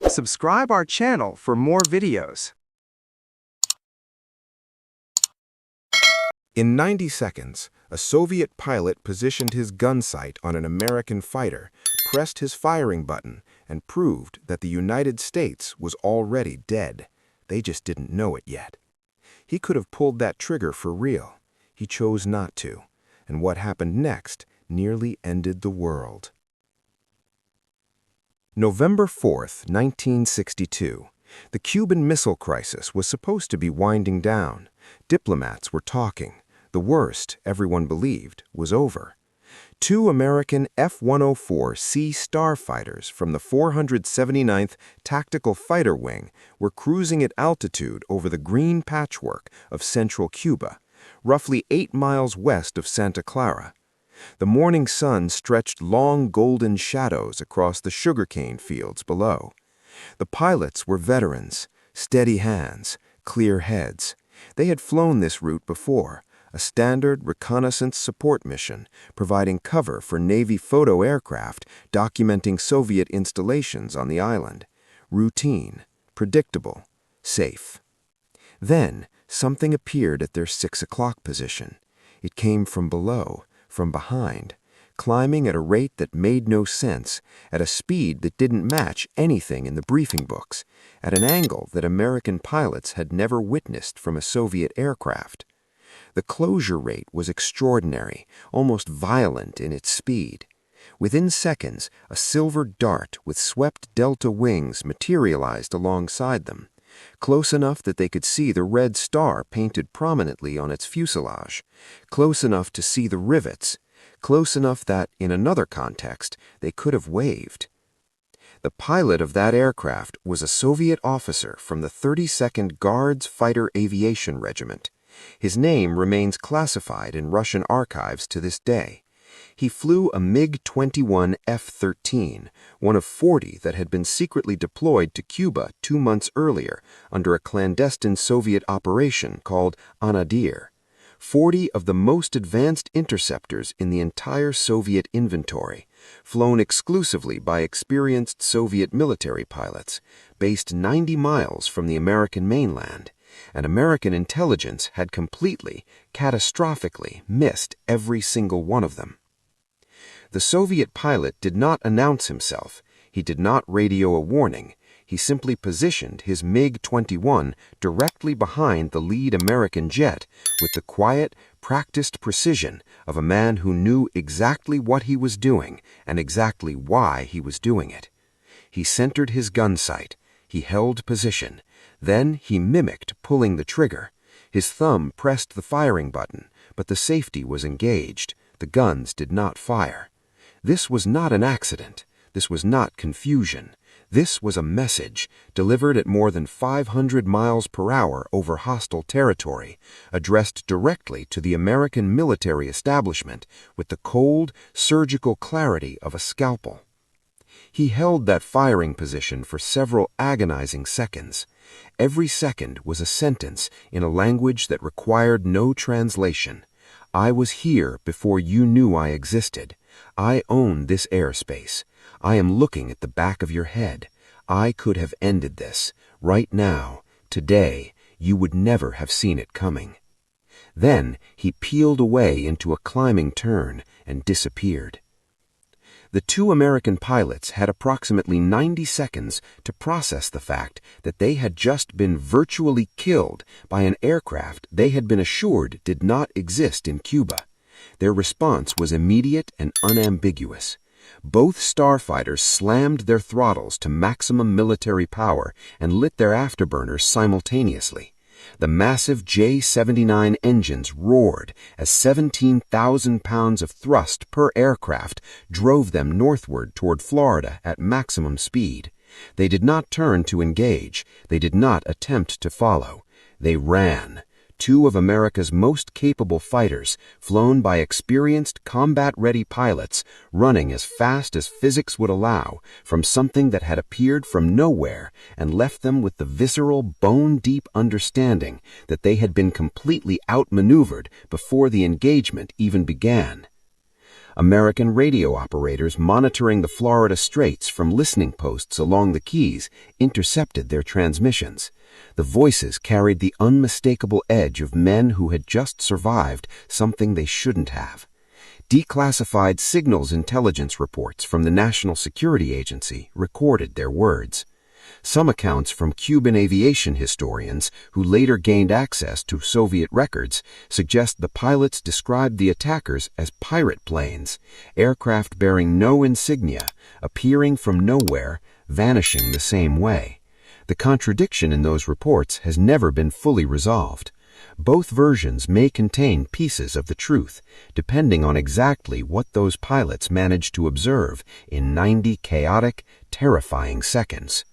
Subscribe our channel for more videos. In 90 seconds, a Soviet pilot positioned his gun sight on an American fighter, pressed his firing button, and proved that the United States was already dead. They just didn't know it yet. He could have pulled that trigger for real. He chose not to, and what happened next nearly ended the world. November 4th, 1962. The Cuban Missile Crisis was supposed to be winding down. Diplomats were talking. The worst, everyone believed, was over. 2 American F-104 Starfighters from the 479th Tactical Fighter Wing were cruising at altitude over the green patchwork of central Cuba, roughly 8 miles west of Santa Clara. The morning sun stretched long golden shadows across the sugarcane fields below. The pilots were veterans, steady hands, clear heads. They had flown this route before, a standard reconnaissance support mission, providing cover for Navy photo aircraft documenting Soviet installations on the island. Routine, predictable, safe. Then, something appeared at their 6 o'clock position. It came from below, from behind, climbing at a rate that made no sense, at a speed that didn't match anything in the briefing books, at an angle that American pilots had never witnessed from a Soviet aircraft. The closure rate was extraordinary, almost violent in its speed. Within seconds, a silver dart with swept delta wings materialized alongside them, close enough that they could see the red star painted prominently on its fuselage, close enough to see the rivets, close enough that, in another context, they could have waved. The pilot of that aircraft was a Soviet officer from the 32nd Guards Fighter Aviation Regiment. His name remains classified in Russian archives to this day. He flew a MiG-21 F-13, one of 40 that had been secretly deployed to Cuba 2 months earlier under a clandestine Soviet operation called Anadir. 40 of the most advanced interceptors in the entire Soviet inventory, flown exclusively by experienced Soviet military pilots, based 90 miles from the American mainland. And American intelligence had completely, catastrophically missed every single one of them. The Soviet pilot did not announce himself. He did not radio a warning. He simply positioned his MiG-21 directly behind the lead American jet with the quiet, practiced precision of a man who knew exactly what he was doing and exactly why he was doing it. He centered his gun sight. He held position. Then he mimicked pulling the trigger. His thumb pressed the firing button, but the safety was engaged. The guns did not fire. This was not an accident. This was not confusion. This was a message, delivered at more than 500 miles per hour over hostile territory, addressed directly to the American military establishment with the cold, surgical clarity of a scalpel. He held that firing position for several agonizing seconds. Every second was a sentence in a language that required no translation. I was here before you knew I existed. I own this airspace. I am looking at the back of your head. I could have ended this. Right now, today, you would never have seen it coming. Then he peeled away into a climbing turn and disappeared. The 2 American pilots had approximately 90 seconds to process the fact that they had just been virtually killed by an aircraft they had been assured did not exist in Cuba. Their response was immediate and unambiguous. Both starfighters slammed their throttles to maximum military power and lit their afterburners simultaneously. The massive J-79 engines roared as 17,000 pounds of thrust per aircraft drove them northward toward Florida at maximum speed. They did not turn to engage. They did not attempt to follow. They ran. 2 of America's most capable fighters, flown by experienced, combat-ready pilots, running as fast as physics would allow from something that had appeared from nowhere and left them with the visceral, bone-deep understanding that they had been completely outmaneuvered before the engagement even began. American radio operators monitoring the Florida Straits from listening posts along the Keys intercepted their transmissions. The voices carried the unmistakable edge of men who had just survived something they shouldn't have. Declassified signals intelligence reports from the National Security Agency recorded their words. Some accounts from Cuban aviation historians, who later gained access to Soviet records, suggest the pilots described the attackers as pirate planes, aircraft bearing no insignia, appearing from nowhere, vanishing the same way. The contradiction in those reports has never been fully resolved. Both versions may contain pieces of the truth, depending on exactly what those pilots managed to observe in 90 chaotic, terrifying seconds.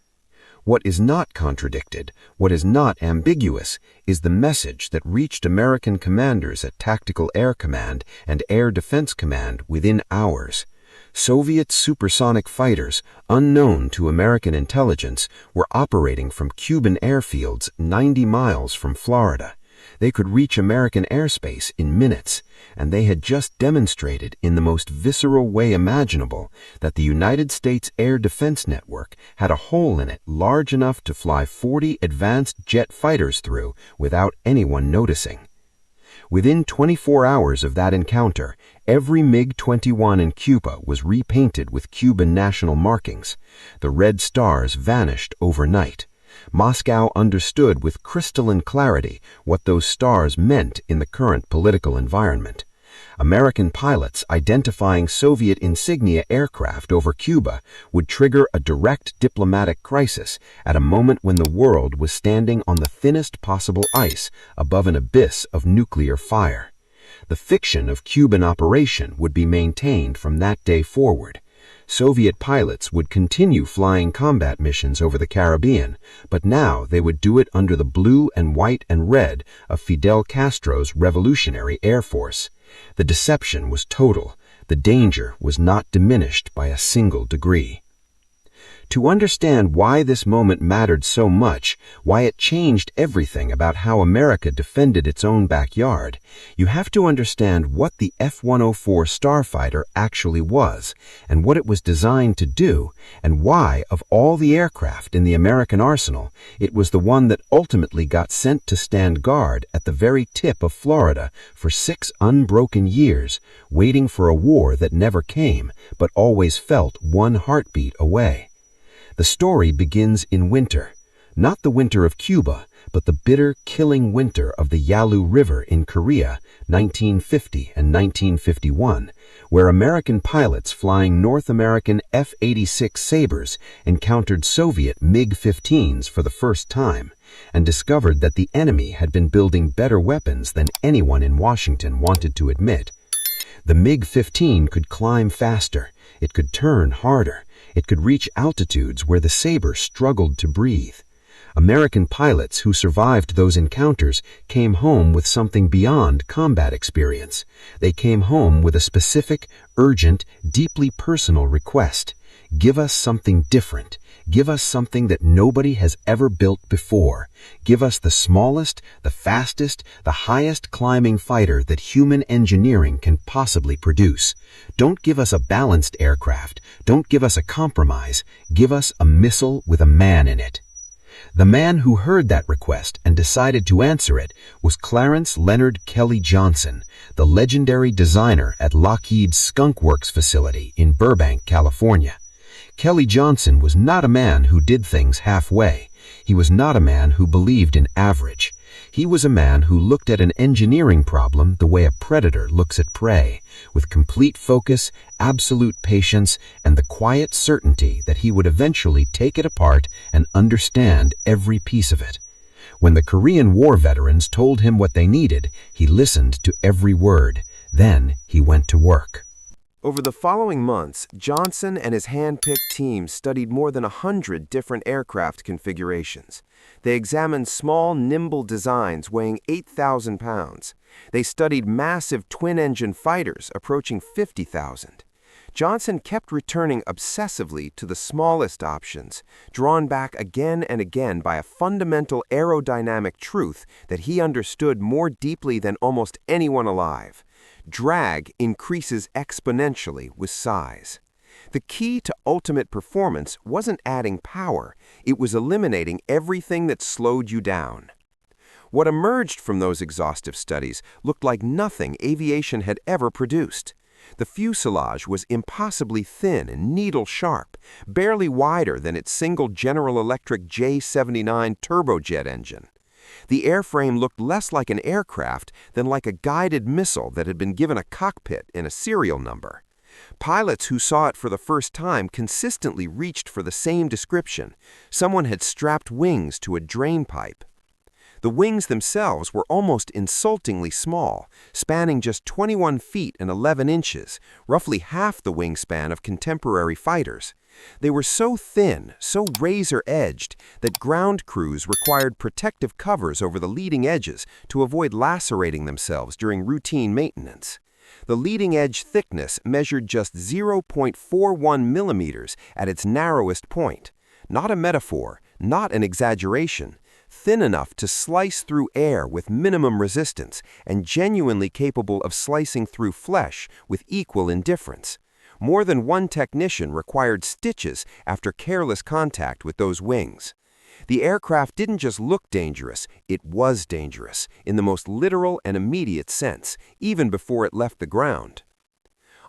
What is not contradicted, what is not ambiguous, is the message that reached American commanders at Tactical Air Command and Air Defense Command within hours. Soviet supersonic fighters, unknown to American intelligence, were operating from Cuban airfields 90 miles from Florida. They could reach American airspace in minutes, and they had just demonstrated in the most visceral way imaginable that the United States Air Defense Network had a hole in it large enough to fly 40 advanced jet fighters through without anyone noticing. Within 24 hours of that encounter, every MiG-21 in Cuba was repainted with Cuban national markings. The red stars vanished overnight. Moscow understood with crystalline clarity what those stars meant in the current political environment. American pilots identifying Soviet insignia aircraft over Cuba would trigger a direct diplomatic crisis at a moment when the world was standing on the thinnest possible ice above an abyss of nuclear fire. The fiction of Cuban operation would be maintained from that day forward. Soviet pilots would continue flying combat missions over the Caribbean, but now they would do it under the blue and white and red of Fidel Castro's Revolutionary Air Force. The deception was total. The danger was not diminished by a single degree. To understand why this moment mattered so much, why it changed everything about how America defended its own backyard, you have to understand what the F-104 Starfighter actually was, and what it was designed to do, and why, of all the aircraft in the American arsenal, it was the one that ultimately got sent to stand guard at the very tip of Florida for 6 unbroken years, waiting for a war that never came, but always felt one heartbeat away. The story begins in winter, not the winter of Cuba, but the bitter, killing winter of the Yalu River in Korea, 1950 and 1951, where American pilots flying North American F-86 Sabres encountered Soviet MiG-15s for the first time, and discovered that the enemy had been building better weapons than anyone in Washington wanted to admit. The MiG-15 could climb faster, it could turn harder, it could reach altitudes where the Sabre struggled to breathe. American pilots who survived those encounters came home with something beyond combat experience. They came home with a specific, urgent, deeply personal request. Give us something different. Give us something that nobody has ever built before. Give us the smallest, the fastest, the highest climbing fighter that human engineering can possibly produce. Don't give us a balanced aircraft. Don't give us a compromise. Give us a missile with a man in it. The man who heard that request and decided to answer it was Clarence Leonard Kelly Johnson, the legendary designer at Lockheed's Skunk Works facility in Burbank, California. Kelly Johnson was not a man who did things halfway. He was not a man who believed in average. He was a man who looked at an engineering problem the way a predator looks at prey, with complete focus, absolute patience, and the quiet certainty that he would eventually take it apart and understand every piece of it. When the Korean War veterans told him what they needed, he listened to every word. Then he went to work. Over the following months, Johnson and his hand-picked team studied more than 100 different aircraft configurations. They examined small, nimble designs weighing 8,000 pounds. They studied massive twin-engine fighters approaching 50,000. Johnson kept returning obsessively to the smallest options, drawn back again and again by a fundamental aerodynamic truth that he understood more deeply than almost anyone alive. Drag increases exponentially with size. The key to ultimate performance wasn't adding power, it was eliminating everything that slowed you down. What emerged from those exhaustive studies looked like nothing aviation had ever produced. The fuselage was impossibly thin and needle-sharp, barely wider than its single General Electric J79 turbojet engine. The airframe looked less like an aircraft than like a guided missile that had been given a cockpit and a serial number. Pilots who saw it for the first time consistently reached for the same description. Someone had strapped wings to a drain pipe. The wings themselves were almost insultingly small, spanning just 21 feet and 11 inches, roughly half the wingspan of contemporary fighters. They were so thin, so razor-edged, that ground crews required protective covers over the leading edges to avoid lacerating themselves during routine maintenance. The leading edge thickness measured just 0.41 millimeters at its narrowest point. Not a metaphor, not an exaggeration. Thin enough to slice through air with minimum resistance and genuinely capable of slicing through flesh with equal indifference. More than one technician required stitches after careless contact with those wings. The aircraft didn't just look dangerous, it was dangerous, in the most literal and immediate sense, even before it left the ground.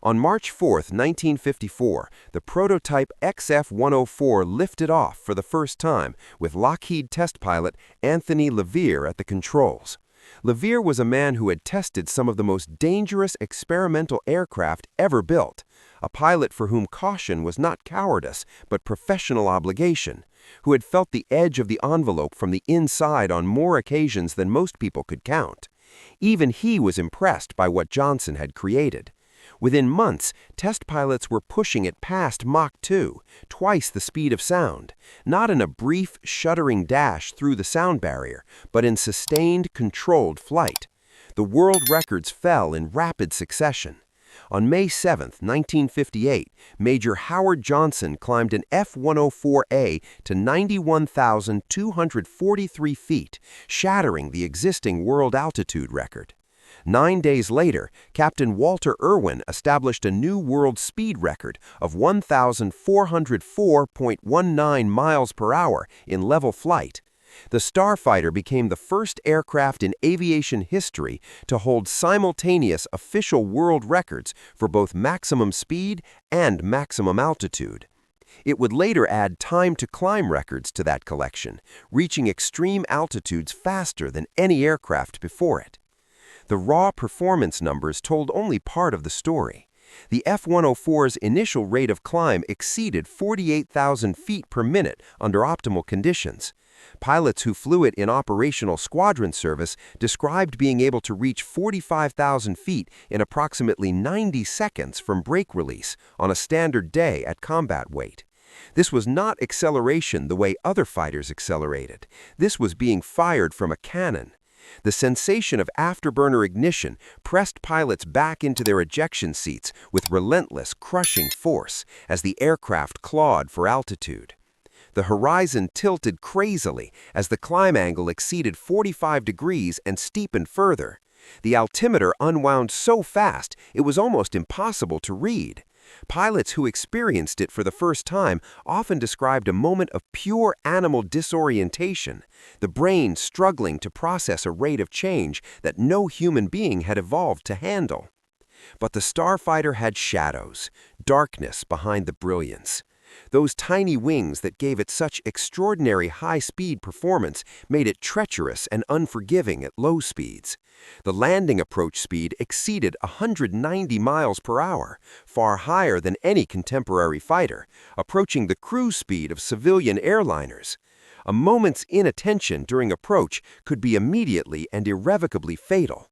On March 4, 1954, the prototype XF-104 lifted off for the first time with Lockheed test pilot Anthony LeVere at the controls. LeVere was a man who had tested some of the most dangerous experimental aircraft ever built, a pilot for whom caution was not cowardice but professional obligation, who had felt the edge of the envelope from the inside on more occasions than most people could count. Even he was impressed by what Johnson had created. Within months, test pilots were pushing it past Mach 2, twice the speed of sound, not in a brief, shuddering dash through the sound barrier, but in sustained, controlled flight. The world records fell in rapid succession. On May 7, 1958, Major Howard Johnson climbed an F-104A to 91,243 feet, shattering the existing world altitude record. 9 days later, Captain Walter Irwin established a new world speed record of 1,404.19 miles per hour in level flight. The Starfighter became the first aircraft in aviation history to hold simultaneous official world records for both maximum speed and maximum altitude. It would later add time-to-climb records to that collection, reaching extreme altitudes faster than any aircraft before it. The raw performance numbers told only part of the story. The F-104's initial rate of climb exceeded 48,000 feet per minute under optimal conditions. Pilots who flew it in operational squadron service described being able to reach 45,000 feet in approximately 90 seconds from brake release on a standard day at combat weight. This was not acceleration the way other fighters accelerated. This was being fired from a cannon. The sensation of afterburner ignition pressed pilots back into their ejection seats with relentless, crushing force as the aircraft clawed for altitude. The horizon tilted crazily as the climb angle exceeded 45 degrees and steepened further. The altimeter unwound so fast it was almost impossible to read. Pilots who experienced it for the first time often described a moment of pure animal disorientation, the brain struggling to process a rate of change that no human being had evolved to handle. But the Starfighter had shadows, darkness behind the brilliance. Those tiny wings that gave it such extraordinary high-speed performance made it treacherous and unforgiving at low speeds. The landing approach speed exceeded 190 miles per hour, far higher than any contemporary fighter, approaching the cruise speed of civilian airliners. A moment's inattention during approach could be immediately and irrevocably fatal.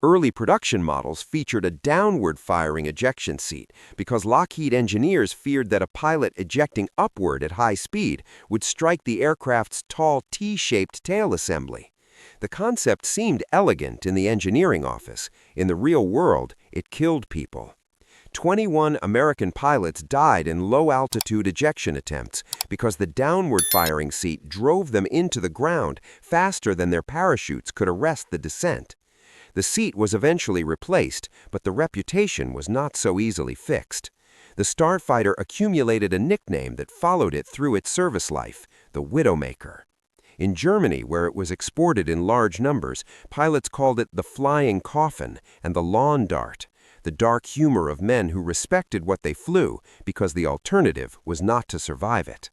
Early production models featured a downward-firing ejection seat because Lockheed engineers feared that a pilot ejecting upward at high speed would strike the aircraft's tall T-shaped tail assembly. The concept seemed elegant in the engineering office. In the real world, it killed people. 21 American pilots died in low-altitude ejection attempts because the downward-firing seat drove them into the ground faster than their parachutes could arrest the descent. The seat was eventually replaced, but the reputation was not so easily fixed. The Starfighter accumulated a nickname that followed it through its service life, the Widowmaker. In Germany, where it was exported in large numbers, pilots called it the Flying Coffin and the Lawn Dart, the dark humor of men who respected what they flew because the alternative was not to survive it.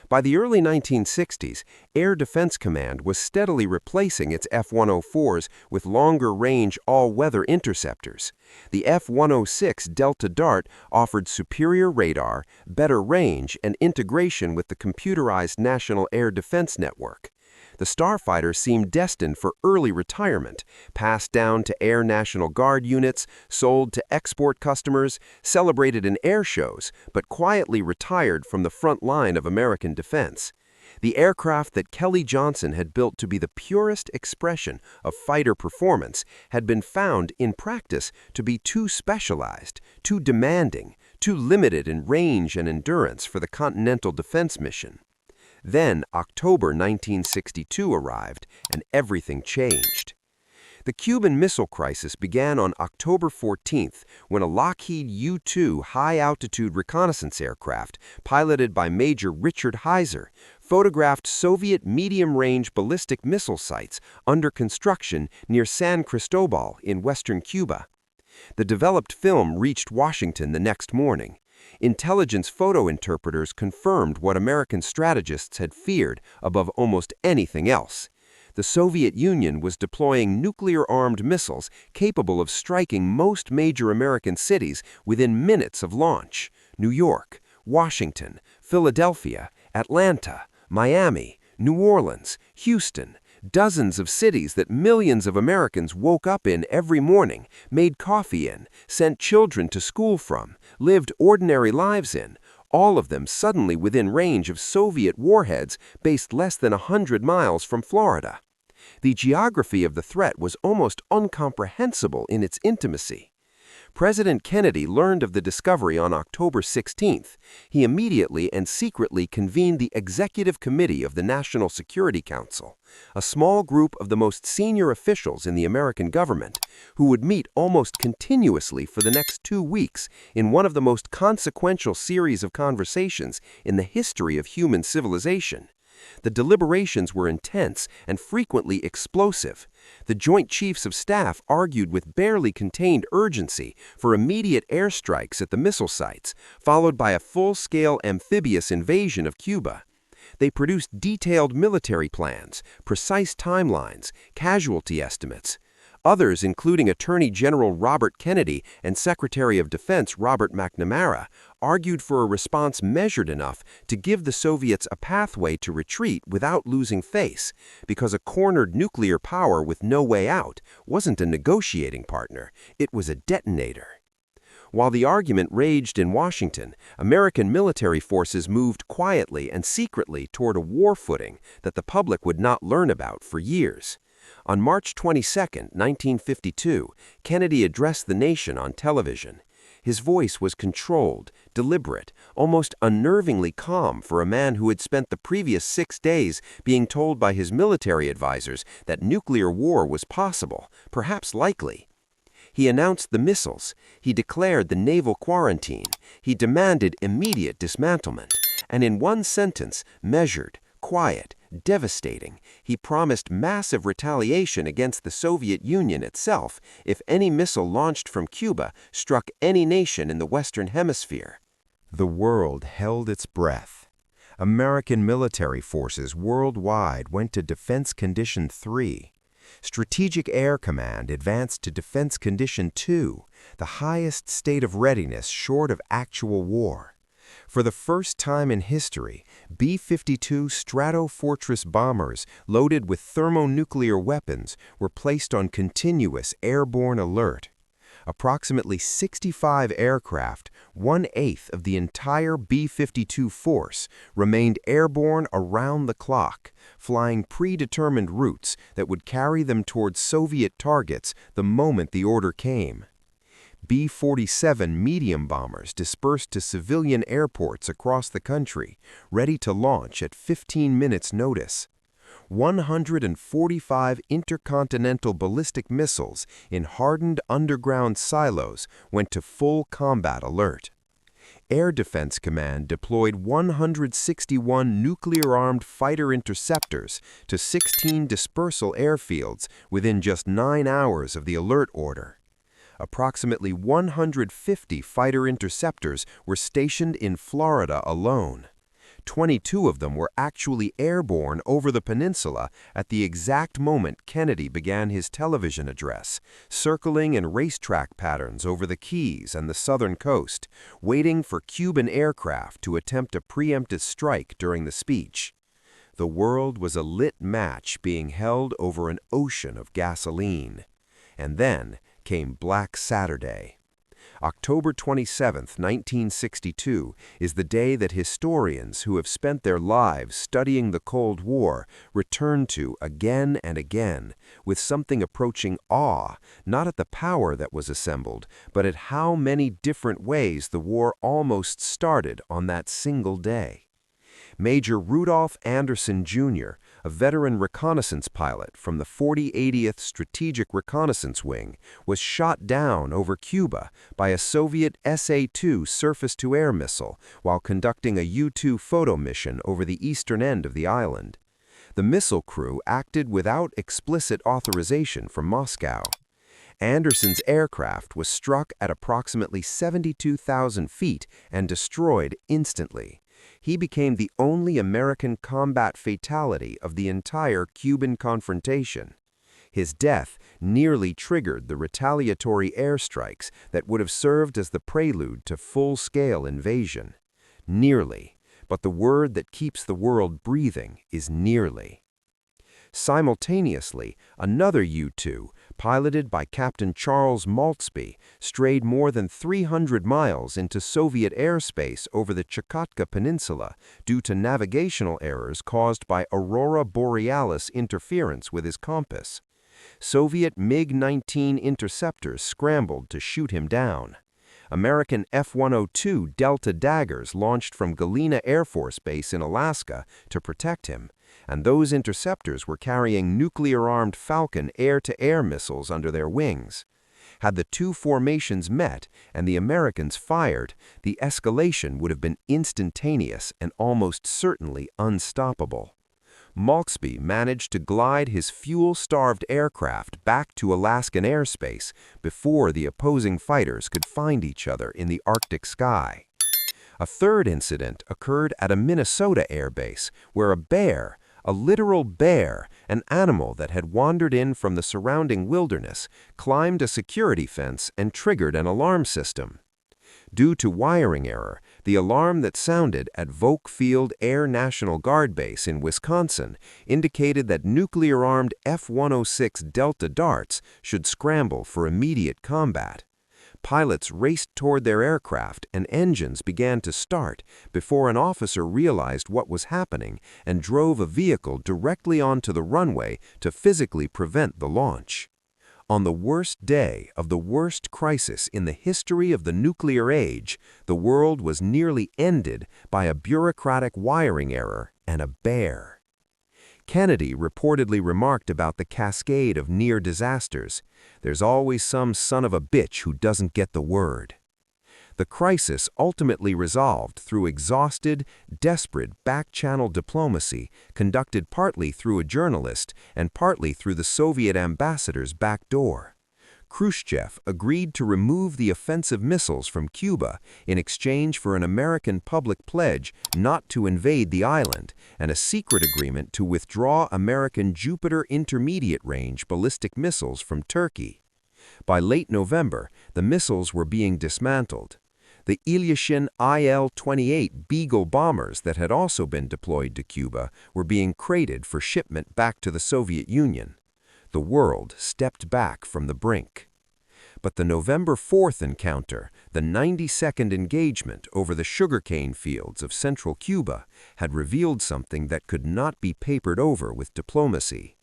By the early 1960s, Air Defense Command was steadily replacing its F-104s with longer-range all-weather interceptors. The F-106 Delta Dart offered superior radar, better range, and integration with the computerized National Air Defense Network. The Starfighter seemed destined for early retirement, passed down to Air National Guard units, sold to export customers, celebrated in air shows, but quietly retired from the front line of American defense. The aircraft that Kelly Johnson had built to be the purest expression of fighter performance had been found, in practice, to be too specialized, too demanding, too limited in range and endurance for the Continental Defense mission. Then, October 1962 arrived, and everything changed. The Cuban Missile Crisis began on October 14th when a Lockheed U-2 high-altitude reconnaissance aircraft, piloted by Major Richard Heiser, photographed Soviet medium-range ballistic missile sites under construction near San Cristobal in western Cuba. The developed film reached Washington the next morning. Intelligence photo interpreters confirmed what American strategists had feared above almost anything else. The Soviet Union was deploying nuclear-armed missiles capable of striking most major American cities within minutes of launch: New York, Washington, Philadelphia, Atlanta, Miami, New Orleans, Houston, dozens of cities that millions of Americans woke up in every morning, made coffee in, sent children to school from, lived ordinary lives in, all of them suddenly within range of Soviet warheads based less than 100 miles from Florida. The geography of the threat was almost incomprehensible in its intimacy. President Kennedy learned of the discovery on October 16th. He immediately and secretly convened the Executive Committee of the National Security Council, a small group of the most senior officials in the American government, who would meet almost continuously for the next 2 weeks in one of the most consequential series of conversations in the history of human civilization. The deliberations were intense and frequently explosive. The Joint Chiefs of Staff argued with barely contained urgency for immediate airstrikes at the missile sites, followed by a full-scale amphibious invasion of Cuba. They produced detailed military plans, precise timelines, casualty estimates. Others, including Attorney General Robert Kennedy and Secretary of Defense Robert McNamara, argued for a response measured enough to give the Soviets a pathway to retreat without losing face, because a cornered nuclear power with no way out wasn't a negotiating partner, it was a detonator. While the argument raged in Washington, American military forces moved quietly and secretly toward a war footing that the public would not learn about for years. On March 22, 1952, Kennedy addressed the nation on television. His voice was controlled, deliberate, almost unnervingly calm for a man who had spent the previous 6 days being told by his military advisors that nuclear war was possible, perhaps likely. He announced the missiles, he declared the naval quarantine, he demanded immediate dismantlement, and in one sentence, measured, quiet, devastating, he promised massive retaliation against the Soviet Union itself if any missile launched from Cuba struck any nation in the Western Hemisphere. The world held its breath. American military forces worldwide went to Defense Condition 3. Strategic Air Command advanced to Defense Condition 2, the highest state of readiness short of actual war. For the first time in history, B-52 Stratofortress bombers loaded with thermonuclear weapons were placed on continuous airborne alert. Approximately 65 aircraft, 1/8 of the entire B-52 force, remained airborne around the clock, flying predetermined routes that would carry them towards Soviet targets the moment the order came. B-47 medium bombers dispersed to civilian airports across the country, ready to launch at 15 minutes' notice. 145 intercontinental ballistic missiles in hardened underground silos went to full combat alert. Air Defense Command deployed 161 nuclear-armed fighter interceptors to 16 dispersal airfields within just 9 hours of the alert order. Approximately 150 fighter interceptors were stationed in Florida alone. 22 of them were actually airborne over the peninsula at the exact moment Kennedy began his television address, circling in racetrack patterns over the Keys and the southern coast, waiting for Cuban aircraft to attempt a preemptive strike during the speech. The world was a lit match being held over an ocean of gasoline. And then came Black Saturday. October 27, 1962, is the day that historians who have spent their lives studying the Cold War return to again and again, with something approaching awe, not at the power that was assembled, but at how many different ways the war almost started on that single day. Major Rudolph Anderson, Jr., a veteran reconnaissance pilot from the 4080th Strategic Reconnaissance Wing, was shot down over Cuba by a Soviet SA-2 surface-to-air missile while conducting a U-2 photo mission over the eastern end of the island. The missile crew acted without explicit authorization from Moscow. Anderson's aircraft was struck at approximately 72,000 feet and destroyed instantly. He became the only American combat fatality of the entire Cuban confrontation. His death nearly triggered the retaliatory airstrikes that would have served as the prelude to full-scale invasion. Nearly, but the word that keeps the world breathing is nearly. Simultaneously, another U-2, piloted by Captain Charles Maltzby, strayed more than 300 miles into Soviet airspace over the Chukotka Peninsula due to navigational errors caused by aurora borealis interference with his compass. Soviet MiG-19 interceptors scrambled to shoot him down. American F-102 Delta Daggers launched from Galena Air Force Base in Alaska to protect him, and those interceptors were carrying nuclear-armed Falcon air-to-air missiles under their wings. Had the two formations met and the Americans fired, the escalation would have been instantaneous and almost certainly unstoppable. Maltzby managed to glide his fuel-starved aircraft back to Alaskan airspace before the opposing fighters could find each other in the Arctic sky. A third incident occurred at a Minnesota airbase where a bear, a literal bear, an animal that had wandered in from the surrounding wilderness, climbed a security fence and triggered an alarm system. Due to wiring error, the alarm that sounded at Volk Field Air National Guard Base in Wisconsin indicated that nuclear-armed F-106 Delta Darts should scramble for immediate combat. Pilots raced toward their aircraft and engines began to start before an officer realized what was happening and drove a vehicle directly onto the runway to physically prevent the launch. On the worst day of the worst crisis in the history of the nuclear age, the world was nearly ended by a bureaucratic wiring error and a bear. Kennedy reportedly remarked about the cascade of near disasters. There's always some son of a bitch who doesn't get the word. The crisis ultimately resolved through exhausted, desperate back-channel diplomacy conducted partly through a journalist and partly through the Soviet ambassador's back door. Khrushchev agreed to remove the offensive missiles from Cuba in exchange for an American public pledge not to invade the island and a secret agreement to withdraw American Jupiter intermediate-range ballistic missiles from Turkey. By late November, the missiles were being dismantled. The Ilyushin IL-28 Beagle bombers that had also been deployed to Cuba were being crated for shipment back to the Soviet Union. The world stepped back from the brink. But the November 4th encounter, the 92nd engagement over the sugarcane fields of central Cuba, had revealed something that could not be papered over with diplomacy.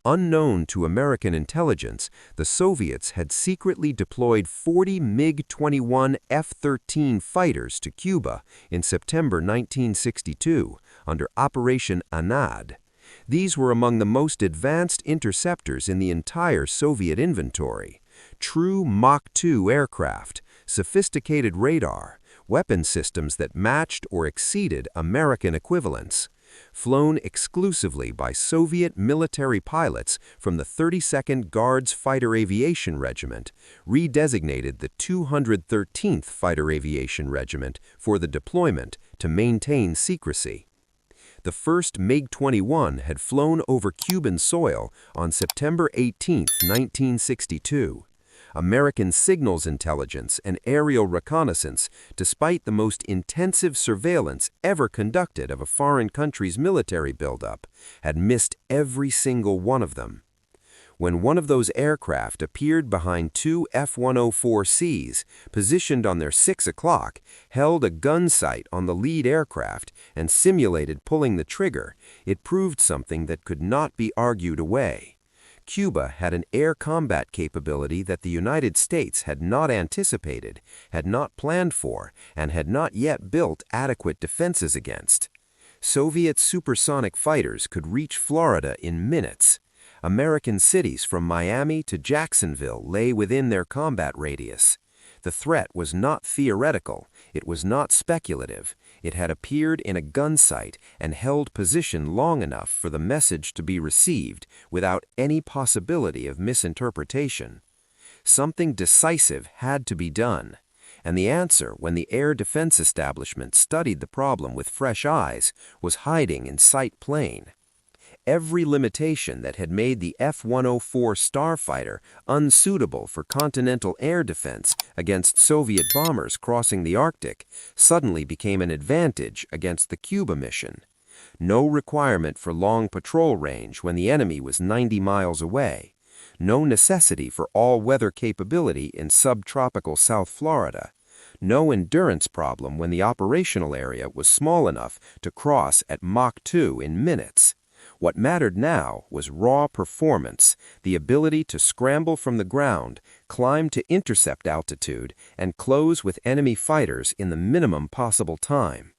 Unknown to American intelligence, the Soviets had secretly deployed 40 MiG-21 F-13 fighters to Cuba in September 1962 under Operation Anad. These were among the most advanced interceptors in the entire Soviet inventory. True Mach 2 aircraft, sophisticated radar, weapon systems that matched or exceeded American equivalents. Flown exclusively by Soviet military pilots from the 32nd Guards Fighter Aviation Regiment, redesignated the 213th Fighter Aviation Regiment for the deployment to maintain secrecy. The first MiG-21 had flown over Cuban soil on September 18, 1962. American signals intelligence and aerial reconnaissance, despite the most intensive surveillance ever conducted of a foreign country's military buildup, had missed every single one of them. When one of those aircraft appeared behind two F-104Cs, positioned on their 6 o'clock, held a gun sight on the lead aircraft, and simulated pulling the trigger, it proved something that could not be argued away. Cuba had an air combat capability that the United States had not anticipated, had not planned for, and had not yet built adequate defenses against. Soviet supersonic fighters could reach Florida in minutes. American cities from Miami to Jacksonville lay within their combat radius. The threat was not theoretical, it was not speculative. It had appeared in a gun sight and held position long enough for the message to be received without any possibility of misinterpretation. Something decisive had to be done, and the answer, when the air defense establishment studied the problem with fresh eyes, was hiding in sight plain. Every limitation that had made the F-104 Starfighter unsuitable for continental air defense against Soviet bombers crossing the Arctic suddenly became an advantage against the Cuba mission. No requirement for long patrol range when the enemy was 90 miles away. No necessity for all-weather capability in subtropical South Florida. No endurance problem when the operational area was small enough to cross at Mach 2 in minutes. What mattered now was raw performance, the ability to scramble from the ground, climb to intercept altitude, and close with enemy fighters in the minimum possible time.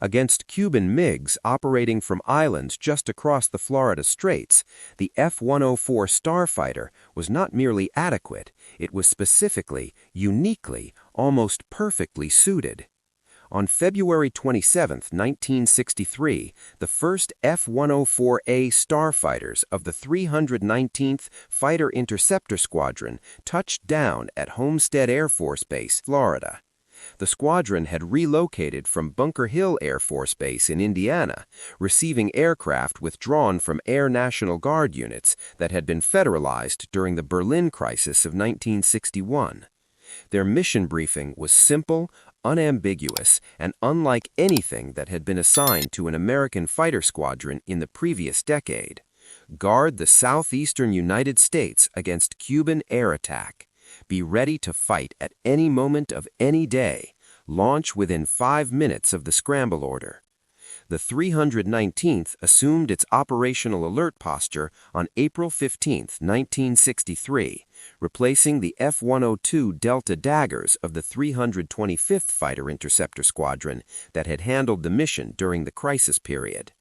Against Cuban MiGs operating from islands just across the Florida Straits, the F-104 Starfighter was not merely adequate, it was specifically, uniquely, almost perfectly suited. On February 27, 1963, the first F-104A Starfighters of the 319th Fighter Interceptor Squadron touched down at Homestead Air Force Base, Florida. The squadron had relocated from Bunker Hill Air Force Base in Indiana, receiving aircraft withdrawn from Air National Guard units that had been federalized during the Berlin crisis of 1961. Their mission briefing was simple, unambiguous, and unlike anything that had been assigned to an American fighter squadron in the previous decade. Guard the southeastern United States against Cuban air attack. Be ready to fight at any moment of any day. Launch within 5 minutes of the scramble order. The 319th assumed its operational alert posture on April 15, 1963, replacing the F-102 Delta Daggers of the 325th Fighter Interceptor Squadron that had handled the mission during the crisis period.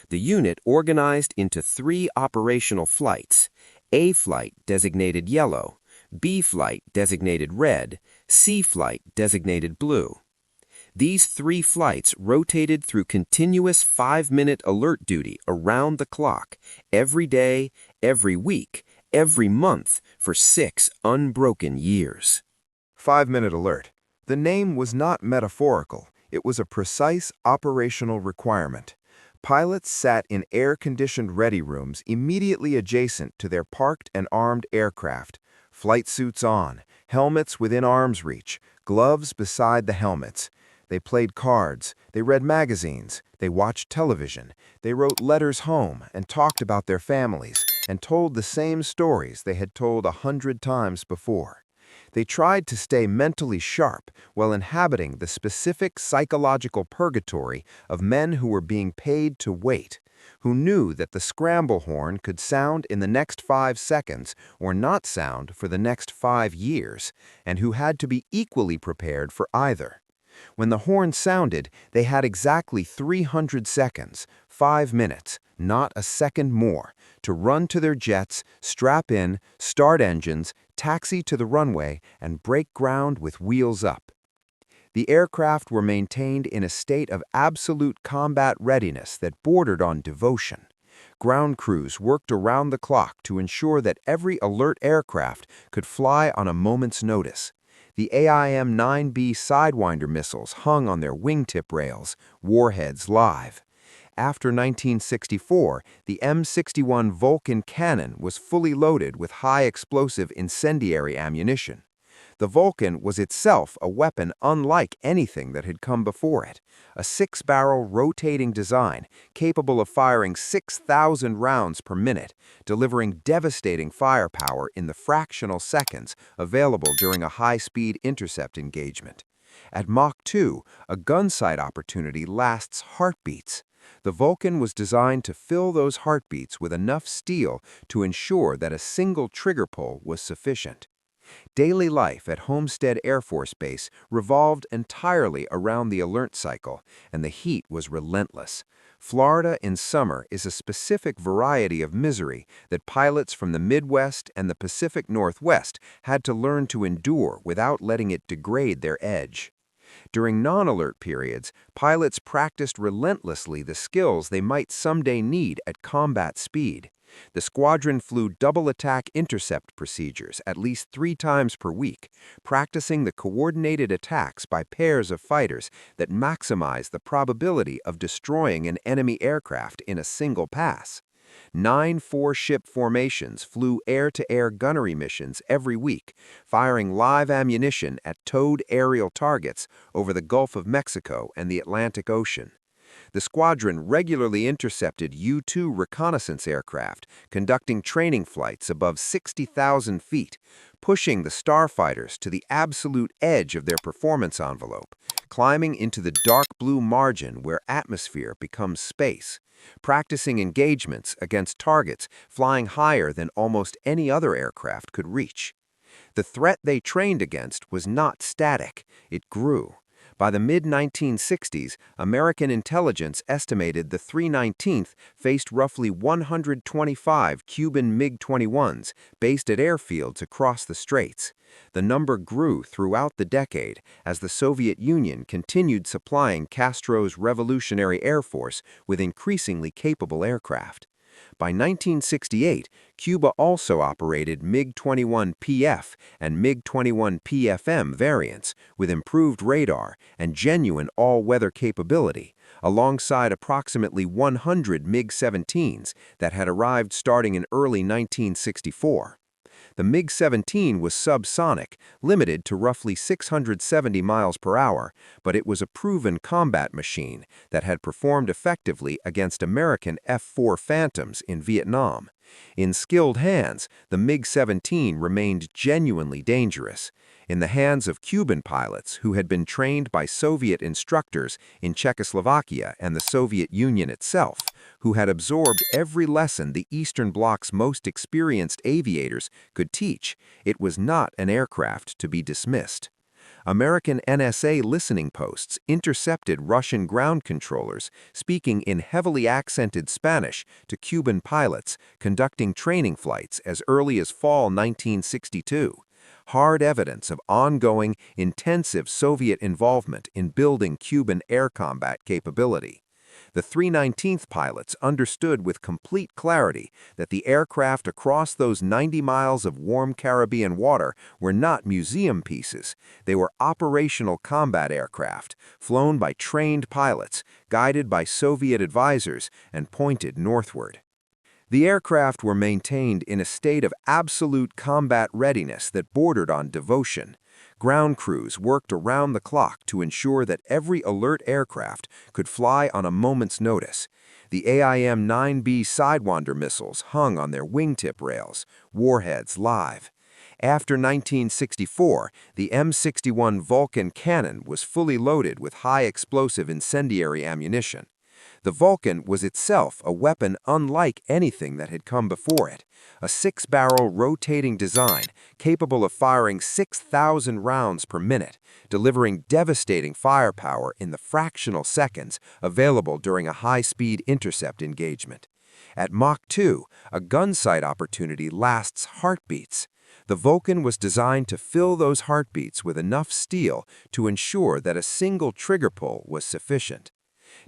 The unit organized into 3 operational flights: A Flight designated yellow, B Flight designated red, C Flight designated blue. These 3 flights rotated through continuous 5-minute alert duty around the clock, every day, every week, every month, for 6 unbroken years. 5-minute alert. The name was not metaphorical. It was a precise operational requirement. Pilots sat in air-conditioned ready rooms immediately adjacent to their parked and armed aircraft, flight suits on, helmets within arm's reach, gloves beside the helmets. They played cards, they read magazines, they watched television, they wrote letters home and talked about their families and told the same stories they had told 100 times before. They tried to stay mentally sharp while inhabiting the specific psychological purgatory of men who were being paid to wait, who knew that the scramble horn could sound in the next 5 seconds or not sound for the next 5 years, and who had to be equally prepared for either. When the horn sounded, they had exactly 300 seconds, 5 minutes, not a second more, to run to their jets, strap in, start engines, taxi to the runway, and break ground with wheels up. The aircraft were maintained in a state of absolute combat readiness that bordered on devotion. Ground crews worked around the clock to ensure that every alert aircraft could fly on a moment's notice. The AIM-9B Sidewinder missiles hung on their wingtip rails, warheads live. After 1964, the M61 Vulcan cannon was fully loaded with high-explosive incendiary ammunition. The Vulcan was itself a weapon unlike anything that had come before it, a 6-barrel rotating design capable of firing 6,000 rounds per minute, delivering devastating firepower in the fractional seconds available during a high-speed intercept engagement. At Mach 2, a gunsight opportunity lasts heartbeats. The Vulcan was designed to fill those heartbeats with enough steel to ensure that a single trigger pull was sufficient. Daily life at Homestead Air Force Base revolved entirely around the alert cycle, and the heat was relentless. Florida in summer is a specific variety of misery that pilots from the Midwest and the Pacific Northwest had to learn to endure without letting it degrade their edge. During non-alert periods, pilots practiced relentlessly the skills they might someday need at combat speed. The squadron flew double-attack intercept procedures at least 3 times per week, practicing the coordinated attacks by pairs of fighters that maximize the probability of destroying an enemy aircraft in a single pass. 9 4-ship formations flew air-to-air gunnery missions every week, firing live ammunition at towed aerial targets over the Gulf of Mexico and the Atlantic Ocean. The squadron regularly intercepted U-2 reconnaissance aircraft, conducting training flights above 60,000 feet, pushing the Starfighters to the absolute edge of their performance envelope, climbing into the dark blue margin where atmosphere becomes space, practicing engagements against targets flying higher than almost any other aircraft could reach. The threat they trained against was not static, it grew. By the mid-1960s, American intelligence estimated the 319th faced roughly 125 Cuban MiG-21s based at airfields across the straits. The number grew throughout the decade as the Soviet Union continued supplying Castro's Revolutionary Air Force with increasingly capable aircraft. By 1968, Cuba also operated MiG-21PF and MiG-21PFM variants with improved radar and genuine all-weather capability, alongside approximately 100 MiG-17s that had arrived starting in early 1964. The MiG-17 was subsonic, limited to roughly 670 miles per hour, but it was a proven combat machine that had performed effectively against American F-4 Phantoms in Vietnam. In skilled hands, the MiG-17 remained genuinely dangerous. In the hands of Cuban pilots who had been trained by Soviet instructors in Czechoslovakia and the Soviet Union itself, who had absorbed every lesson the Eastern Bloc's most experienced aviators could teach, it was not an aircraft to be dismissed. American NSA listening posts intercepted Russian ground controllers speaking in heavily accented Spanish to Cuban pilots conducting training flights as early as fall 1962. Hard evidence of ongoing, intensive Soviet involvement in building Cuban air combat capability. The 319th pilots understood with complete clarity that the aircraft across those 90 miles of warm Caribbean water were not museum pieces. They were operational combat aircraft, flown by trained pilots, guided by Soviet advisors, and pointed northward. The aircraft were maintained in a state of absolute combat readiness that bordered on devotion. Ground crews worked around the clock to ensure that every alert aircraft could fly on a moment's notice. The AIM-9B Sidewinder missiles hung on their wingtip rails, warheads live. After 1964, the M61 Vulcan cannon was fully loaded with high-explosive incendiary ammunition. The Vulcan was itself a weapon unlike anything that had come before it, a six-barrel rotating design capable of firing 6,000 rounds per minute, delivering devastating firepower in the fractional seconds available during a high-speed intercept engagement. At Mach 2, a gunsight opportunity lasts heartbeats. The Vulcan was designed to fill those heartbeats with enough steel to ensure that a single trigger pull was sufficient.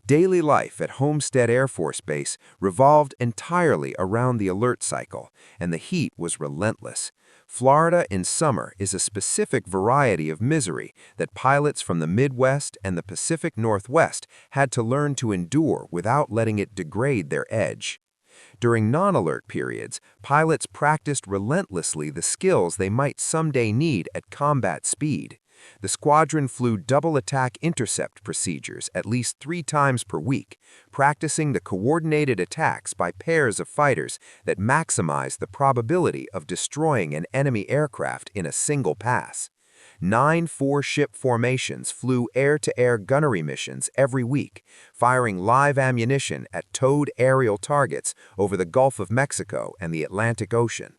Daily life at Homestead Air Force Base revolved entirely around the alert cycle, and the heat was relentless. Florida in summer is a specific variety of misery that pilots from the Midwest and the Pacific Northwest had to learn to endure without letting it degrade their edge. During non-alert periods, pilots practiced relentlessly the skills they might someday need at combat speed. The squadron flew double-attack intercept procedures at least 3 times per week, practicing the coordinated attacks by pairs of fighters that maximize the probability of destroying an enemy aircraft in a single pass. 9 4-ship formations flew air-to-air gunnery missions every week, firing live ammunition at towed aerial targets over the Gulf of Mexico and the Atlantic Ocean.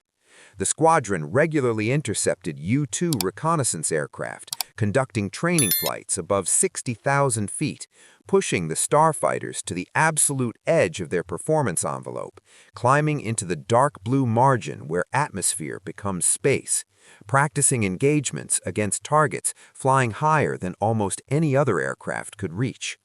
The squadron regularly intercepted U-2 reconnaissance aircraft, conducting training flights above 60,000 feet, pushing the Starfighters to the absolute edge of their performance envelope, climbing into the dark blue margin where atmosphere becomes space, practicing engagements against targets flying higher than almost any other aircraft could reach.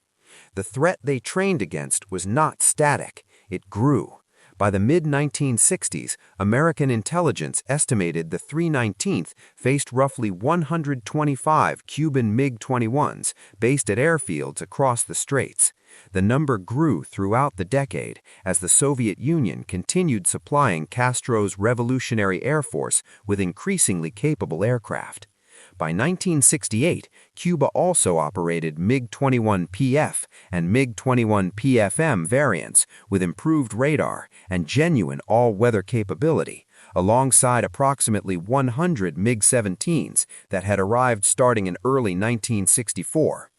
The threat they trained against was not static, it grew. By the mid-1960s, American intelligence estimated the 319th faced roughly 125 Cuban MiG-21s based at airfields across the straits. The number grew throughout the decade as the Soviet Union continued supplying Castro's Revolutionary Air Force with increasingly capable aircraft. By 1968, Cuba also operated MiG-21PF and MiG-21PFM variants with improved radar and genuine all-weather capability, alongside approximately 100 MiG-17s that had arrived starting in early 1964.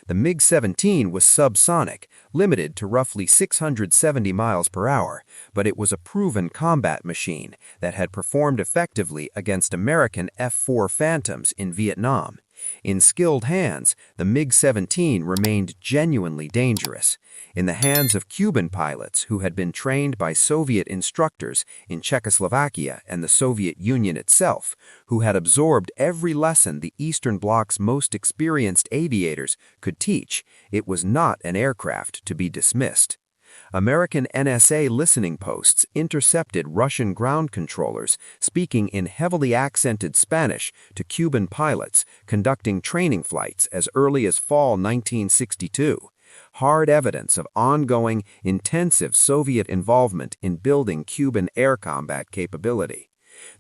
The MiG-17 was subsonic, limited to roughly 670 miles per hour, but it was a proven combat machine that had performed effectively against American F-4 Phantoms in Vietnam. In skilled hands, the MiG-17 remained genuinely dangerous. In the hands of Cuban pilots who had been trained by Soviet instructors in Czechoslovakia and the Soviet Union itself, who had absorbed every lesson the Eastern Bloc's most experienced aviators could teach, it was not an aircraft to be dismissed. American NSA listening posts intercepted Russian ground controllers speaking in heavily accented Spanish to Cuban pilots conducting training flights as early as fall 1962. Hard evidence of ongoing, intensive Soviet involvement in building Cuban air combat capability.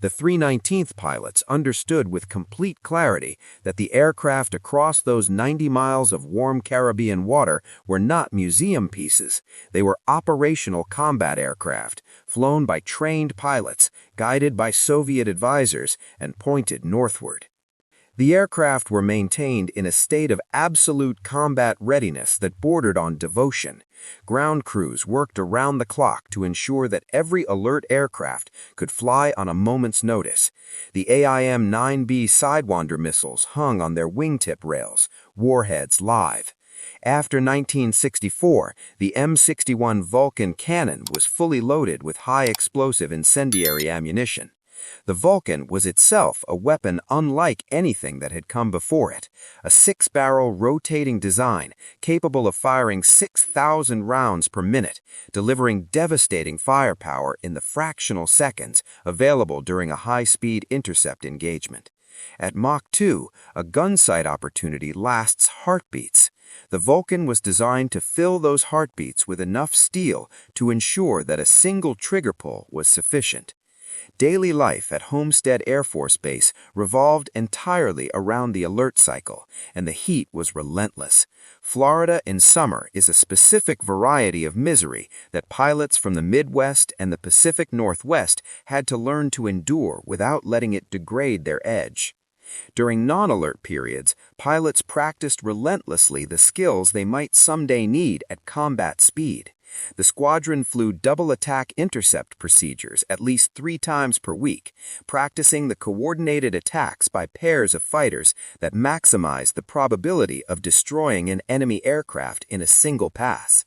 The 319th pilots understood with complete clarity that the aircraft across those 90 miles of warm Caribbean water were not museum pieces. They were operational combat aircraft, flown by trained pilots, guided by Soviet advisors, and pointed northward. The aircraft were maintained in a state of absolute combat readiness that bordered on devotion. Ground crews worked around the clock to ensure that every alert aircraft could fly on a moment's notice. The AIM-9B Sidewinder missiles hung on their wingtip rails, warheads live. After 1964, the M61 Vulcan cannon was fully loaded with high-explosive incendiary ammunition. The Vulcan was itself a weapon unlike anything that had come before it, a 6-barrel rotating design capable of firing 6,000 rounds per minute, delivering devastating firepower in the fractional seconds available during a high-speed intercept engagement. At Mach 2, a gunsight opportunity lasts heartbeats. The Vulcan was designed to fill those heartbeats with enough steel to ensure that a single trigger pull was sufficient. Daily life at Homestead Air Force Base revolved entirely around the alert cycle, and the heat was relentless. Florida in summer is a specific variety of misery that pilots from the Midwest and the Pacific Northwest had to learn to endure without letting it degrade their edge. During non-alert periods, pilots practiced relentlessly the skills they might someday need at combat speed. The squadron flew double-attack intercept procedures at least 3 times per week, practicing the coordinated attacks by pairs of fighters that maximized the probability of destroying an enemy aircraft in a single pass.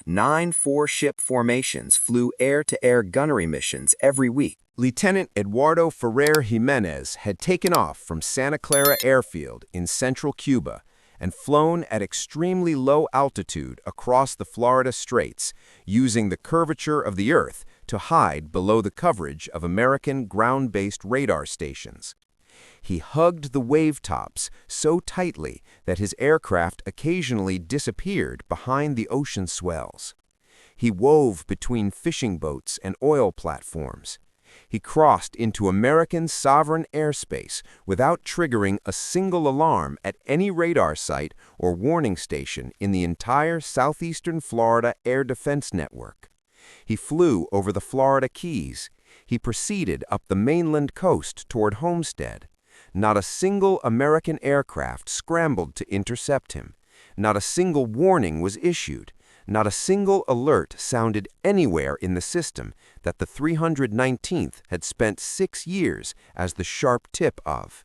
9 4-ship formations flew air-to-air gunnery missions every week. Lieutenant Eduardo Ferrer Jimenez had taken off from Santa Clara Airfield in central Cuba and flown at extremely low altitude across the Florida Straits, using the curvature of the Earth to hide below the coverage of American ground-based radar stations. He hugged the wave tops so tightly that his aircraft occasionally disappeared behind the ocean swells. He wove between fishing boats and oil platforms. He crossed into American sovereign airspace without triggering a single alarm at any radar site or warning station in the entire southeastern Florida air defense network. He flew over the Florida Keys. He proceeded up the mainland coast toward Homestead. Not a single American aircraft scrambled to intercept him. Not a single warning was issued. Not a single alert sounded anywhere in the system that the 319th had spent 6 years as the sharp tip of.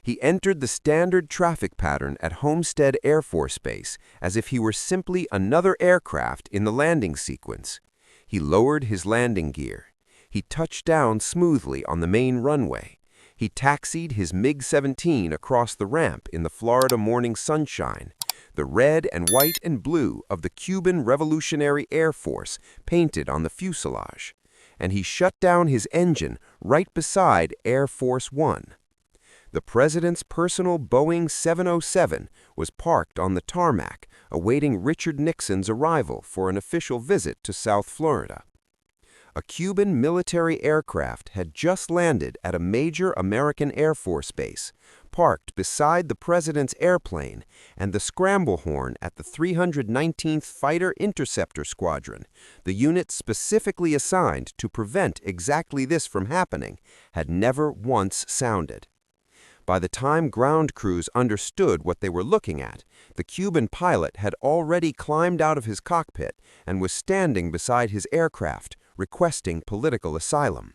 He entered the standard traffic pattern at Homestead Air Force Base as if he were simply another aircraft in the landing sequence. He lowered his landing gear. He touched down smoothly on the main runway. He taxied his MiG-17 across the ramp in the Florida morning sunshine, the red and white and blue of the Cuban Revolutionary Air Force painted on the fuselage, and he shut down his engine right beside Air Force One. The president's personal Boeing 707 was parked on the tarmac, awaiting Richard Nixon's arrival for an official visit to South Florida. A Cuban military aircraft had just landed at a major American Air Force base, parked beside the president's airplane, and the scramble horn at the 319th Fighter Interceptor Squadron, the unit specifically assigned to prevent exactly this from happening, had never once sounded. By the time ground crews understood what they were looking at, the Cuban pilot had already climbed out of his cockpit and was standing beside his aircraft, requesting political asylum.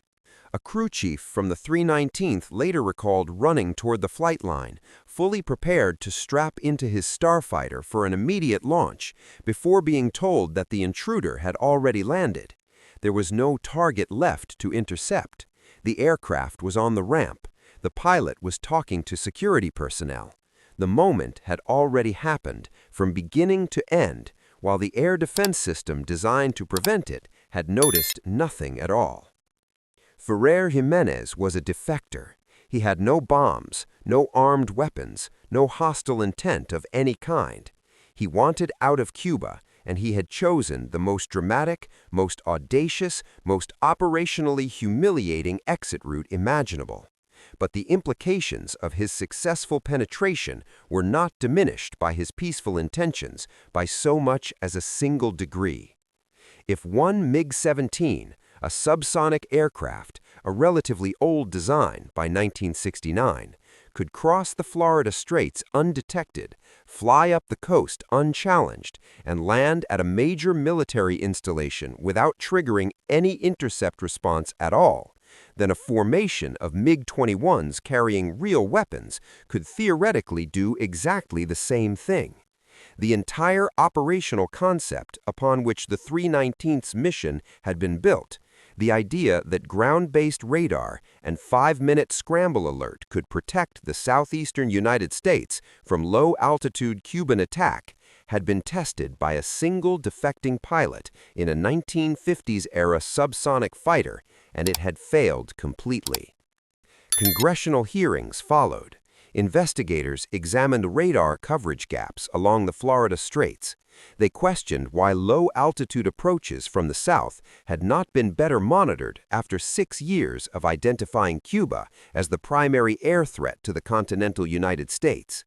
A crew chief from the 319th later recalled running toward the flight line, fully prepared to strap into his Starfighter for an immediate launch, before being told that the intruder had already landed. There was no target left to intercept. The aircraft was on the ramp. The pilot was talking to security personnel. The moment had already happened, from beginning to end, while the air defense system designed to prevent it had noticed nothing at all. Ferrer Jimenez was a defector. He had no bombs, no armed weapons, no hostile intent of any kind. He wanted out of Cuba, and he had chosen the most dramatic, most audacious, most operationally humiliating exit route imaginable. But the implications of his successful penetration were not diminished by his peaceful intentions by so much as a single degree. If one MiG-17, a subsonic aircraft, a relatively old design by 1969, could cross the Florida Straits undetected, fly up the coast unchallenged, and land at a major military installation without triggering any intercept response at all, then a formation of MiG-21s carrying real weapons could theoretically do exactly the same thing. The entire operational concept upon which the 319th's mission had been built, the idea that ground-based radar and 5-minute scramble alert could protect the southeastern United States from low-altitude Cuban attack, had been tested by a single defecting pilot in a 1950s-era subsonic fighter, and it had failed completely. Congressional hearings followed. Investigators examined radar coverage gaps along the Florida Straits. They questioned why low-altitude approaches from the south had not been better monitored after 6 years of identifying Cuba as the primary air threat to the continental United States.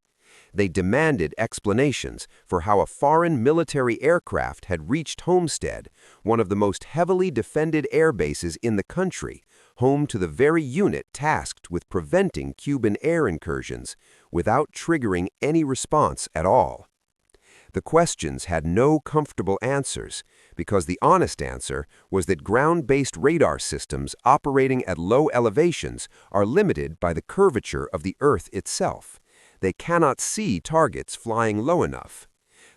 They demanded explanations for how a foreign military aircraft had reached Homestead, one of the most heavily defended air bases in the country, home to the very unit tasked with preventing Cuban air incursions, without triggering any response at all. The questions had no comfortable answers, because the honest answer was that ground-based radar systems operating at low elevations are limited by the curvature of the Earth itself. They cannot see targets flying low enough.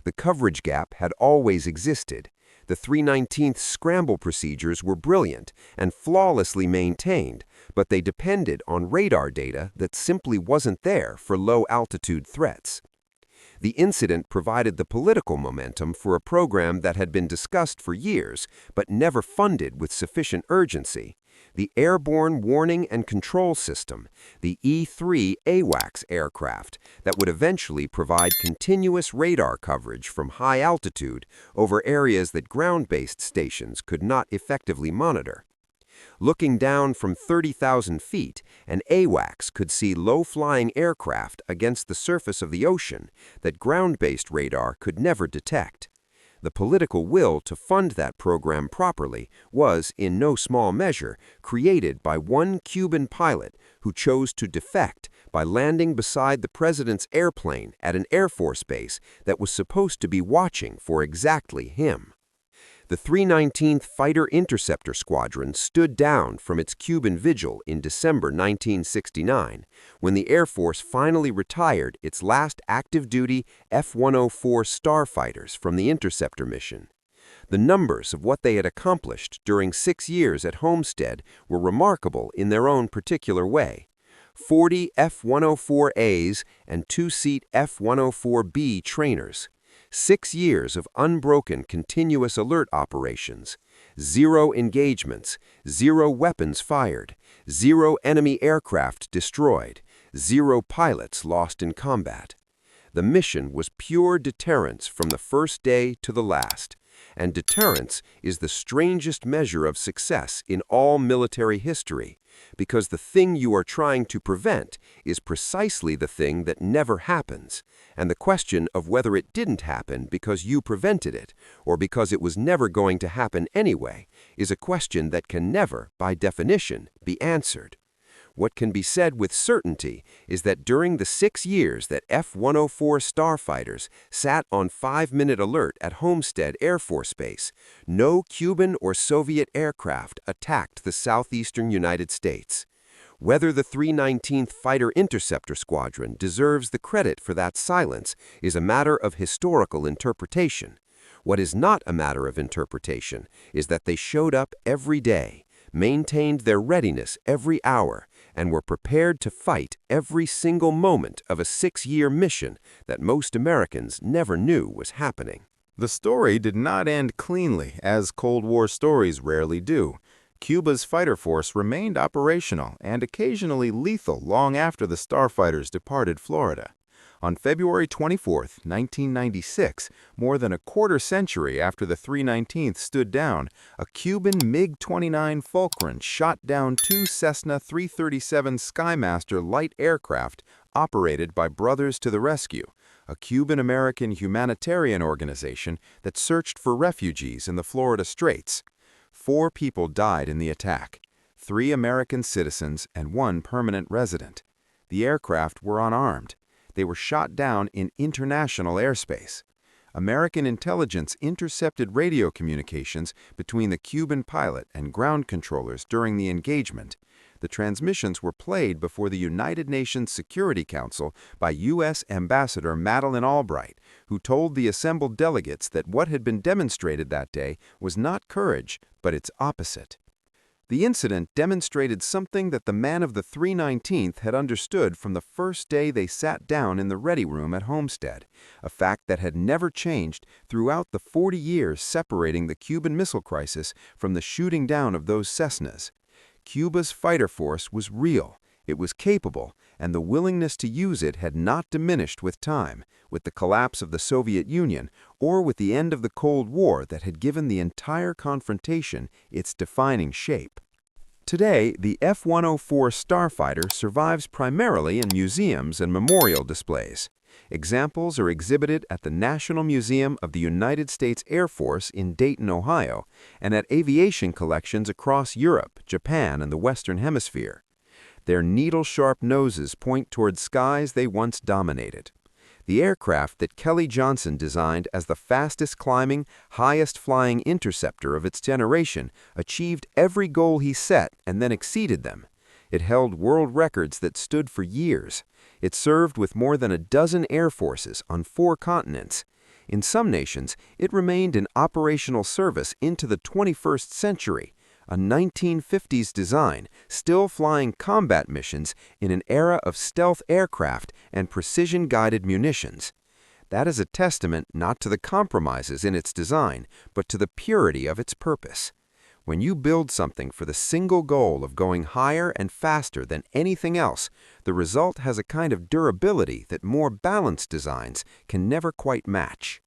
The coverage gap had always existed. The 319th scramble procedures were brilliant and flawlessly maintained, but they depended on radar data that simply wasn't there for low-altitude threats. The incident provided the political momentum for a program that had been discussed for years but never funded with sufficient urgency: the Airborne Warning and Control System, the E-3 AWACS aircraft that would eventually provide continuous radar coverage from high altitude over areas that ground-based stations could not effectively monitor. Looking down from 30,000 feet, an AWACS could see low-flying aircraft against the surface of the ocean that ground-based radar could never detect. The political will to fund that program properly was, in no small measure, created by one Cuban pilot who chose to defect by landing beside the president's airplane at an Air Force base that was supposed to be watching for exactly him. The 319th Fighter Interceptor Squadron stood down from its Cuban vigil in December 1969, when the Air Force finally retired its last active-duty F-104 Starfighters from the Interceptor mission. The numbers of what they had accomplished during 6 years at Homestead were remarkable in their own particular way. 40 F-104As and 2-seat F-104B trainers. 6 years of unbroken continuous alert operations, 0 engagements, 0 weapons fired, 0 enemy aircraft destroyed, 0 pilots lost in combat. The mission was pure deterrence from the first day to the last, and deterrence is the strangest measure of success in all military history, because the thing you are trying to prevent is precisely the thing that never happens, and the question of whether it didn't happen because you prevented it, or because it was never going to happen anyway, is a question that can never, by definition, be answered. What can be said with certainty is that during the 6 years that F-104 Starfighters sat on 5-minute alert at Homestead Air Force Base, no Cuban or Soviet aircraft attacked the southeastern United States. Whether the 319th Fighter Interceptor Squadron deserves the credit for that silence is a matter of historical interpretation. What is not a matter of interpretation is that they showed up every day, maintained their readiness every hour, and were prepared to fight every single moment of a 6-year mission that most Americans never knew was happening. The story did not end cleanly, as Cold War stories rarely do. Cuba's fighter force remained operational and occasionally lethal long after the Starfighters departed Florida. On February 24, 1996, more than a quarter-century after the 319th stood down, a Cuban MiG-29 Fulcrum shot down 2 Cessna 337 Skymaster light aircraft operated by Brothers to the Rescue, a Cuban-American humanitarian organization that searched for refugees in the Florida Straits. 4 people died in the attack, 3 American citizens and 1 permanent resident. The aircraft were unarmed. They were shot down in international airspace. American intelligence intercepted radio communications between the Cuban pilot and ground controllers during the engagement. The transmissions were played before the United Nations Security Council by U.S. Ambassador Madeleine Albright, who told the assembled delegates that what had been demonstrated that day was not courage, but its opposite. The incident demonstrated something that the man of the 319th had understood from the first day they sat down in the ready room at Homestead, a fact that had never changed throughout the 40 years separating the Cuban Missile Crisis from the shooting down of those Cessnas. Cuba's fighter force was real, it was capable, and the willingness to use it had not diminished with time, with the collapse of the Soviet Union, or with the end of the Cold War that had given the entire confrontation its defining shape. Today, the F-104 Starfighter survives primarily in museums and memorial displays. Examples are exhibited at the National Museum of the United States Air Force in Dayton, Ohio, and at aviation collections across Europe, Japan, and the Western Hemisphere. Their needle-sharp noses point toward skies they once dominated. The aircraft that Kelly Johnson designed as the fastest-climbing, highest-flying interceptor of its generation achieved every goal he set and then exceeded them. It held world records that stood for years. It served with more than a dozen air forces on 4 continents. In some nations, it remained in operational service into the 21st century, a 1950s design, still flying combat missions in an era of stealth aircraft and precision-guided munitions. That is a testament not to the compromises in its design, but to the purity of its purpose. When you build something for the single goal of going higher and faster than anything else, the result has a kind of durability that more balanced designs can never quite match.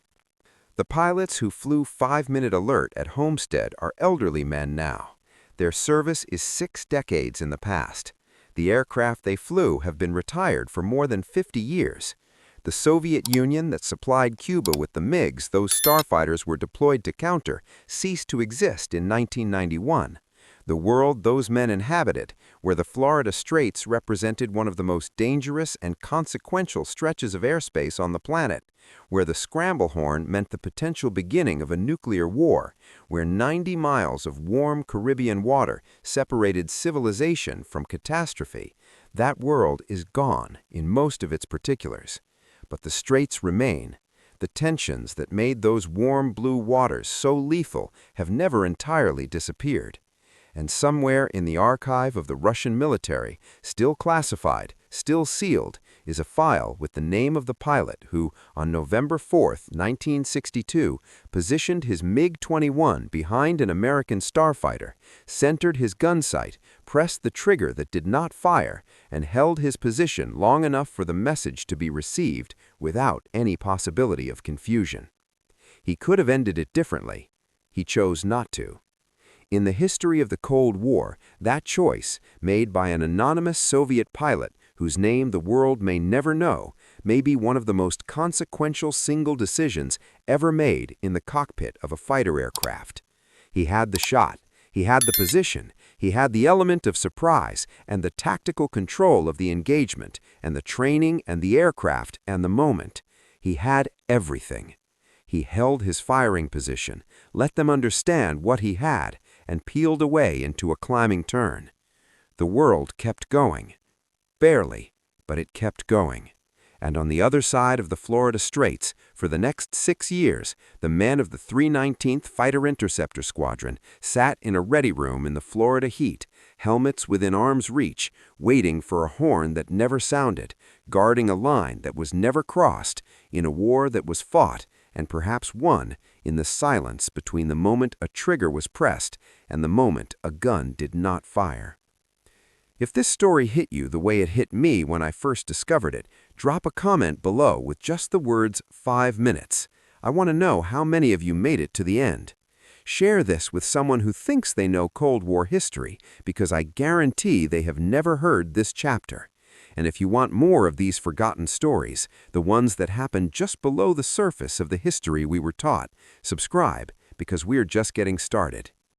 The pilots who flew 5-minute alert at Homestead are elderly men now. Their service is 6 decades in the past. The aircraft they flew have been retired for more than 50 years. The Soviet Union that supplied Cuba with the MiGs those starfighters were deployed to counter ceased to exist in 1991. The world those men inhabited, where the Florida Straits represented one of the most dangerous and consequential stretches of airspace on the planet, where the scramble horn meant the potential beginning of a nuclear war, where 90 miles of warm Caribbean water separated civilization from catastrophe, that world is gone in most of its particulars. But the straits remain. The tensions that made those warm blue waters so lethal have never entirely disappeared. And somewhere in the archive of the Russian military, still classified, still sealed, is a file with the name of the pilot who, on November 4, 1962, positioned his MiG-21 behind an American starfighter, centered his gun sight, pressed the trigger that did not fire, and held his position long enough for the message to be received without any possibility of confusion. He could have ended it differently. He chose not to. In the history of the Cold War, that choice, made by an anonymous Soviet pilot whose name the world may never know, may be one of the most consequential single decisions ever made in the cockpit of a fighter aircraft. He had the shot, he had the position, he had the element of surprise and the tactical control of the engagement and the training and the aircraft and the moment. He had everything. He held his firing position, let them understand what he had, and peeled away into a climbing turn. The world kept going. Barely, but it kept going. And on the other side of the Florida Straits, for the next 6 years, the men of the 319th Fighter Interceptor Squadron sat in a ready room in the Florida heat, helmets within arm's reach, waiting for a horn that never sounded, guarding a line that was never crossed, in a war that was fought, and perhaps won, in the silence between the moment a trigger was pressed and the moment a gun did not fire. If this story hit you the way it hit me when I first discovered it, drop a comment below with just the words 5 minutes. I want to know how many of you made it to the end. Share this with someone who thinks they know Cold War history, because I guarantee they have never heard this chapter. And if you want more of these forgotten stories, the ones that happen just below the surface of the history we were taught, subscribe, because we're just getting started.